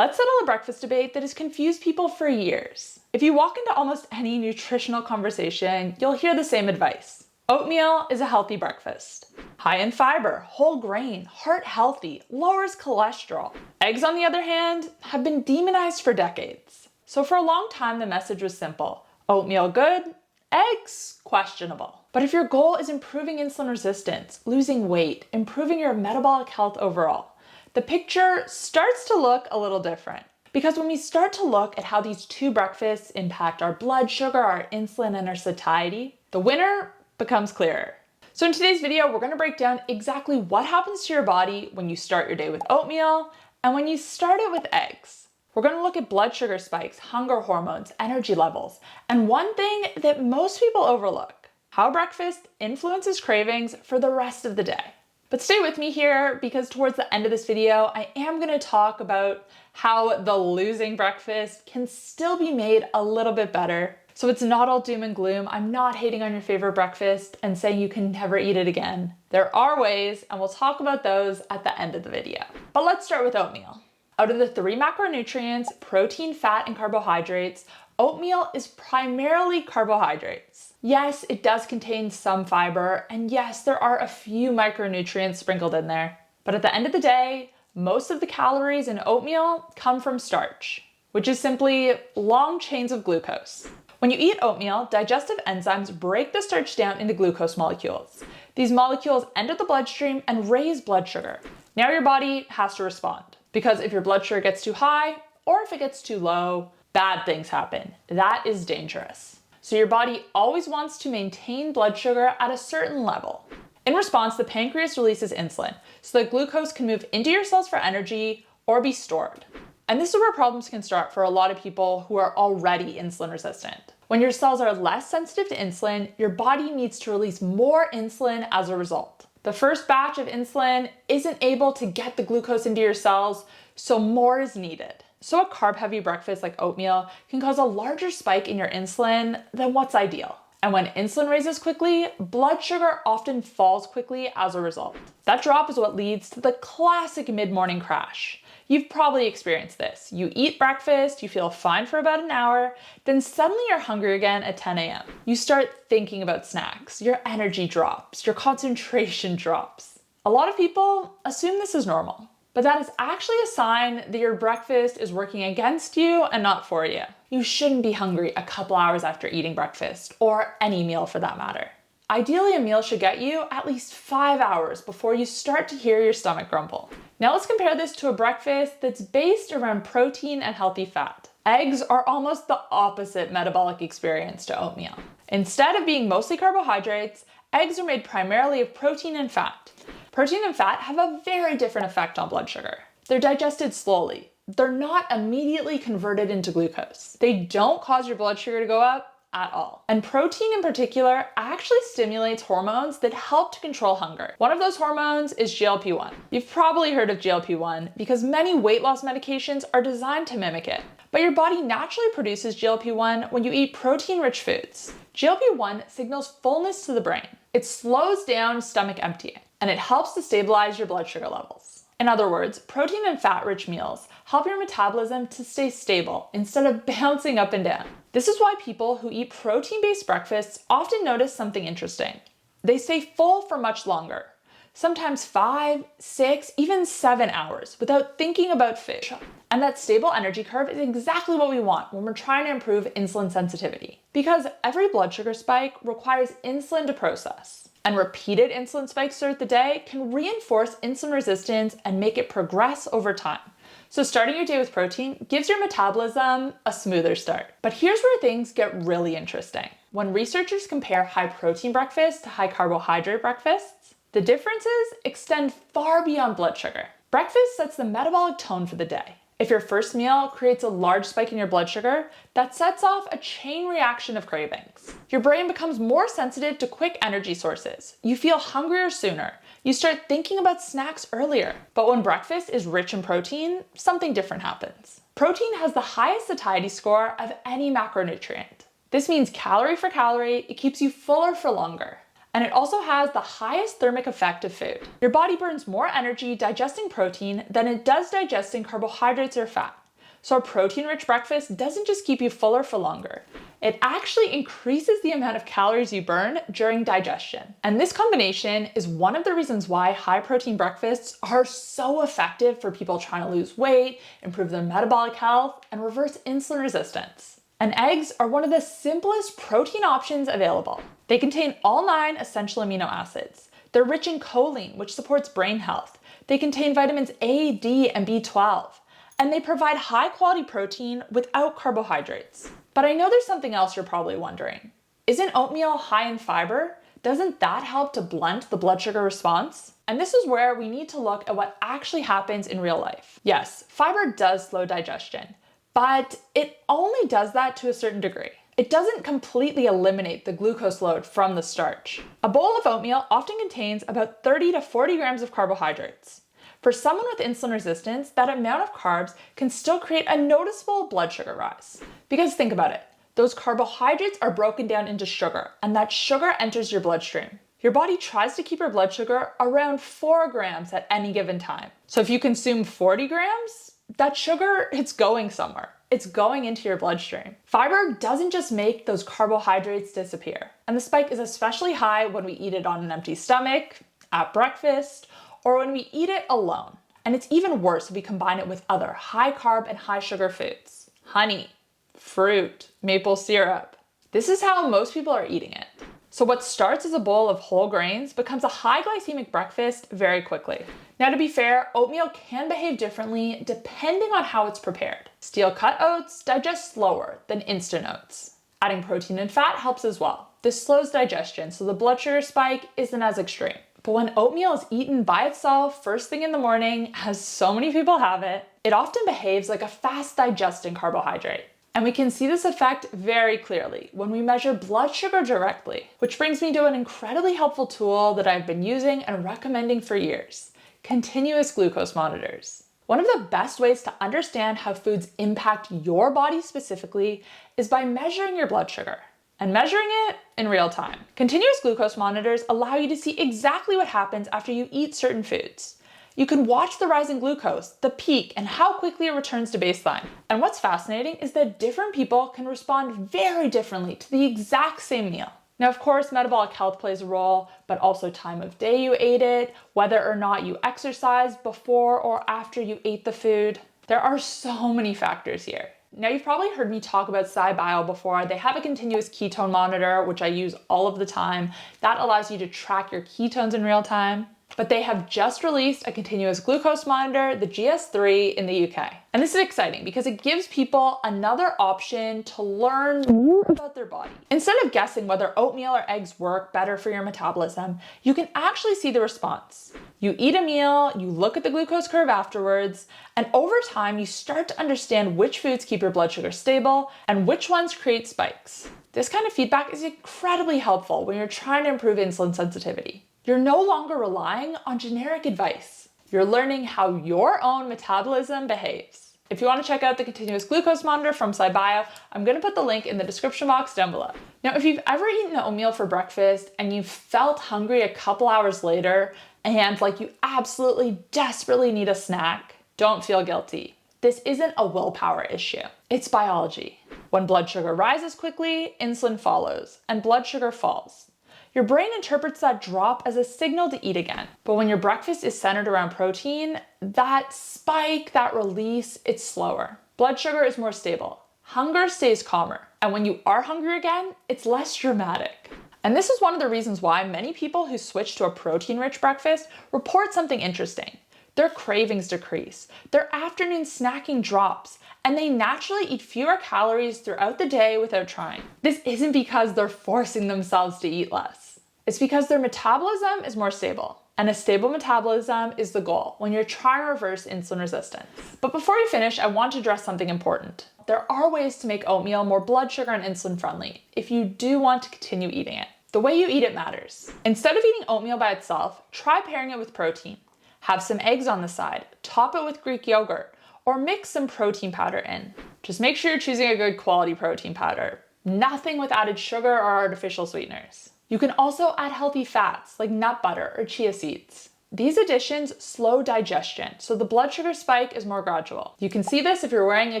Let's settle a breakfast debate that has confused people for years. If you walk into almost any nutritional conversation, you'll hear the same advice. Oatmeal is a healthy breakfast. High in fiber, whole grain, heart healthy, lowers cholesterol. Eggs, on the other hand, have been demonized for decades. So for a long time, the message was simple. Oatmeal good, eggs questionable. But if your goal is improving insulin resistance, losing weight, improving your metabolic health overall, the picture starts to look a little different. Because when we start to look at how these two breakfasts impact our blood sugar, our insulin, and our satiety, the winner becomes clearer. So in today's video, we're going to break down exactly what happens to your body when you start your day with oatmeal and when you start it with eggs. We're going to look at blood sugar spikes, hunger hormones, energy levels, and one thing that most people overlook, how breakfast influences cravings for the rest of the day. But stay with me here because towards the end of this video, I am going to talk about how the losing breakfast can still be made a little bit better. So it's not all doom and gloom. I'm not hating on your favorite breakfast and saying you can never eat it again. There are ways, and we'll talk about those at the end of the video. But let's start with oatmeal. Out of the three macronutrients, protein, fat, and carbohydrates, oatmeal is primarily carbohydrates. Yes, it does contain some fiber, and yes, there are a few micronutrients sprinkled in there. But at the end of the day, most of the calories in oatmeal come from starch, which is simply long chains of glucose. When you eat oatmeal, digestive enzymes break the starch down into glucose molecules. These molecules enter the bloodstream and raise blood sugar. Now your body has to respond, because if your blood sugar gets too high, or if it gets too low, bad things happen. That is dangerous. So your body always wants to maintain blood sugar at a certain level. In response, the pancreas releases insulin so that glucose can move into your cells for energy or be stored. And this is where problems can start for a lot of people who are already insulin resistant. When your cells are less sensitive to insulin, your body needs to release more insulin as a result. The first batch of insulin isn't able to get the glucose into your cells, so more is needed. So a carb-heavy breakfast like oatmeal can cause a larger spike in your insulin than what's ideal. And when insulin raises quickly, blood sugar often falls quickly as a result. That drop is what leads to the classic mid-morning crash. You've probably experienced this. You eat breakfast, you feel fine for about an hour, then suddenly you're hungry again at 10 a.m. You start thinking about snacks, your energy drops, your concentration drops. A lot of people assume this is normal. But that is actually a sign that your breakfast is working against you and not for you. You shouldn't be hungry a couple hours after eating breakfast, or any meal for that matter. Ideally, a meal should get you at least 5 hours before you start to hear your stomach grumble. Now let's compare this to a breakfast that's based around protein and healthy fat. Eggs are almost the opposite metabolic experience to oatmeal. Instead of being mostly carbohydrates, eggs are made primarily of protein and fat. Protein and fat have a very different effect on blood sugar. They're digested slowly. They're not immediately converted into glucose. They don't cause your blood sugar to go up at all. And protein in particular actually stimulates hormones that help to control hunger. One of those hormones is GLP-1. You've probably heard of GLP-1 because many weight loss medications are designed to mimic it. But your body naturally produces GLP-1 when you eat protein-rich foods. GLP-1 signals fullness to the brain. It slows down stomach emptying, and it helps to stabilize your blood sugar levels. In other words, protein and fat-rich meals help your metabolism to stay stable instead of bouncing up and down. This is why people who eat protein-based breakfasts often notice something interesting. They stay full for much longer, sometimes 5, 6, even 7 hours without thinking about food. And that stable energy curve is exactly what we want when we're trying to improve insulin sensitivity. Because every blood sugar spike requires insulin to process. And repeated insulin spikes throughout the day can reinforce insulin resistance and make it progress over time. So starting your day with protein gives your metabolism a smoother start. But here's where things get really interesting. When researchers compare high protein breakfasts to high carbohydrate breakfasts, the differences extend far beyond blood sugar. Breakfast sets the metabolic tone for the day. If your first meal creates a large spike in your blood sugar, that sets off a chain reaction of cravings. Your brain becomes more sensitive to quick energy sources. You feel hungrier sooner. You start thinking about snacks earlier. But when breakfast is rich in protein, something different happens. Protein has the highest satiety score of any macronutrient. This means calorie for calorie, it keeps you fuller for longer. And it also has the highest thermic effect of food. Your body burns more energy digesting protein than it does digesting carbohydrates or fat. So a protein-rich breakfast doesn't just keep you fuller for longer. It actually increases the amount of calories you burn during digestion. And this combination is one of the reasons why high-protein breakfasts are so effective for people trying to lose weight, improve their metabolic health, and reverse insulin resistance. And eggs are one of the simplest protein options available. They contain all 9 essential amino acids. They're rich in choline, which supports brain health. They contain vitamins A, D, and B12. And they provide high-quality protein without carbohydrates. But I know there's something else you're probably wondering. Isn't oatmeal high in fiber? Doesn't that help to blunt the blood sugar response? And this is where we need to look at what actually happens in real life. Yes, fiber does slow digestion, but it only does that to a certain degree. It doesn't completely eliminate the glucose load from the starch. A bowl of oatmeal often contains about 30 to 40 grams of carbohydrates. For someone with insulin resistance, that amount of carbs can still create a noticeable blood sugar rise. Because think about it, those carbohydrates are broken down into sugar, and that sugar enters your bloodstream. Your body tries to keep your blood sugar around 4 grams at any given time. So if you consume 40 grams, that sugar, it's going somewhere. It's going into your bloodstream. Fiber doesn't just make those carbohydrates disappear. And the spike is especially high when we eat it on an empty stomach, at breakfast, or when we eat it alone. And it's even worse if we combine it with other high carb and high sugar foods. Honey, fruit, maple syrup. This is how most people are eating it. So what starts as a bowl of whole grains becomes a high glycemic breakfast very quickly. Now to be fair, oatmeal can behave differently depending on how it's prepared. Steel cut oats digest slower than instant oats. Adding protein and fat helps as well. This slows digestion, so the blood sugar spike isn't as extreme. But when oatmeal is eaten by itself first thing in the morning, as so many people have it, it often behaves like a fast digesting carbohydrate. And we can see this effect very clearly when we measure blood sugar directly, which brings me to an incredibly helpful tool that I've been using and recommending for years: continuous glucose monitors. One of the best ways to understand how foods impact your body specifically is by measuring your blood sugar. And measuring it in real time. Continuous glucose monitors allow you to see exactly what happens after you eat certain foods. You can watch the rise in glucose, the peak, and how quickly it returns to baseline. And what's fascinating is that different people can respond very differently to the exact same meal. Now, of course, metabolic health plays a role, but also time of day you ate it, whether or not you exercised before or after you ate the food. There are so many factors here. Now, you've probably heard me talk about SciBio before. They have a continuous ketone monitor, which I use all of the time. That allows you to track your ketones in real time. But they have just released a continuous glucose monitor, the GS3, in the UK. And this is exciting because it gives people another option to learn more about their body. Instead of guessing whether oatmeal or eggs work better for your metabolism, you can actually see the response. You eat a meal, you look at the glucose curve afterwards, and over time you start to understand which foods keep your blood sugar stable and which ones create spikes. This kind of feedback is incredibly helpful when you're trying to improve insulin sensitivity. You're no longer relying on generic advice. You're learning how your own metabolism behaves. If you want to check out the continuous glucose monitor from SciBio, I'm going to put the link in the description box down below. Now, if you've ever eaten oatmeal for breakfast and you've felt hungry a couple hours later and like you absolutely desperately need a snack, don't feel guilty. This isn't a willpower issue. It's biology. When blood sugar rises quickly, insulin follows, and blood sugar falls. Your brain interprets that drop as a signal to eat again. But when your breakfast is centered around protein, that spike, that release, it's slower. Blood sugar is more stable. Hunger stays calmer. And when you are hungry again, it's less dramatic. And this is one of the reasons why many people who switch to a protein-rich breakfast report something interesting. Their cravings decrease, their afternoon snacking drops, and they naturally eat fewer calories throughout the day without trying. This isn't because they're forcing themselves to eat less. It's because their metabolism is more stable. And a stable metabolism is the goal when you're trying to reverse insulin resistance. But before we finish, I want to address something important. There are ways to make oatmeal more blood sugar and insulin friendly if you do want to continue eating it. The way you eat it matters. Instead of eating oatmeal by itself, try pairing it with protein. Have some eggs on the side, top it with Greek yogurt, or mix some protein powder in. Just make sure you're choosing a good quality protein powder. Nothing with added sugar or artificial sweeteners. You can also add healthy fats like nut butter or chia seeds. These additions slow digestion, so the blood sugar spike is more gradual. You can see this if you're wearing a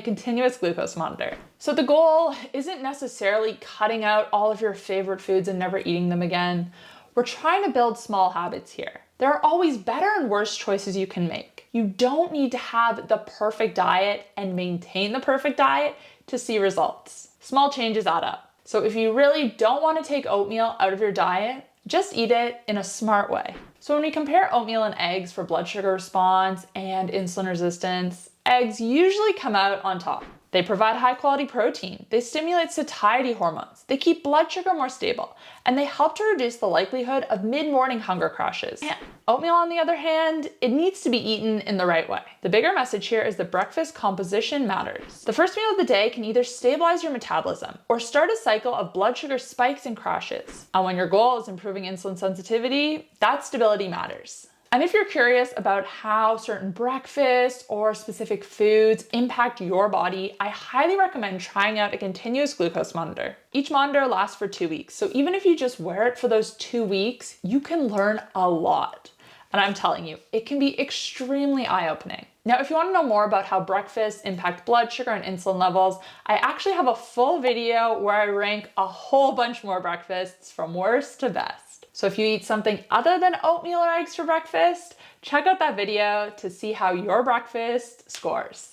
continuous glucose monitor. So the goal isn't necessarily cutting out all of your favorite foods and never eating them again. We're trying to build small habits here. There are always better and worse choices you can make. You don't need to have the perfect diet and maintain the perfect diet to see results. Small changes add up. So if you really don't want to take oatmeal out of your diet, just eat it in a smart way. So when we compare oatmeal and eggs for blood sugar response and insulin resistance, eggs usually come out on top. They provide high quality protein, they stimulate satiety hormones, they keep blood sugar more stable, and they help to reduce the likelihood of mid-morning hunger crashes. And oatmeal, on the other hand, it needs to be eaten in the right way. The bigger message here is that breakfast composition matters. The first meal of the day can either stabilize your metabolism or start a cycle of blood sugar spikes and crashes. And when your goal is improving insulin sensitivity, that stability matters. And if you're curious about how certain breakfasts or specific foods impact your body, I highly recommend trying out a continuous glucose monitor. Each monitor lasts for 2 weeks, so even if you just wear it for those 2 weeks, you can learn a lot. And I'm telling you, it can be extremely eye-opening. Now, if you want to know more about how breakfasts impact blood sugar and insulin levels, I actually have a full video where I rank a whole bunch more breakfasts from worst to best. So if you eat something other than oatmeal or eggs for breakfast, check out that video to see how your breakfast scores.